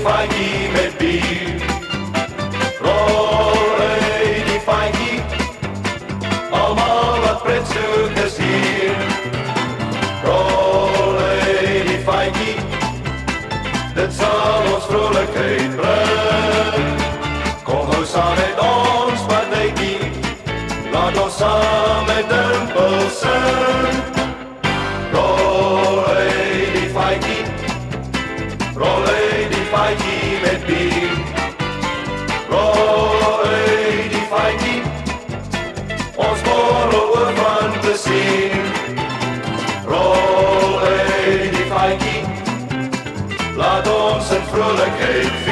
Feitjie met bier. Rol die feitjie, allemaal wat prettig is hier. Rol die feitjie, dit zal ons vrolijkheid brengen. Kom nou saam met ons partijtjie, laat ons saam met Dimpel sing. Rol die feitjie, rol die feitjie met bier. Rol die feitjie, ons borrel oor van plesier. Rol die feitjie, laat ons in vrolijkheid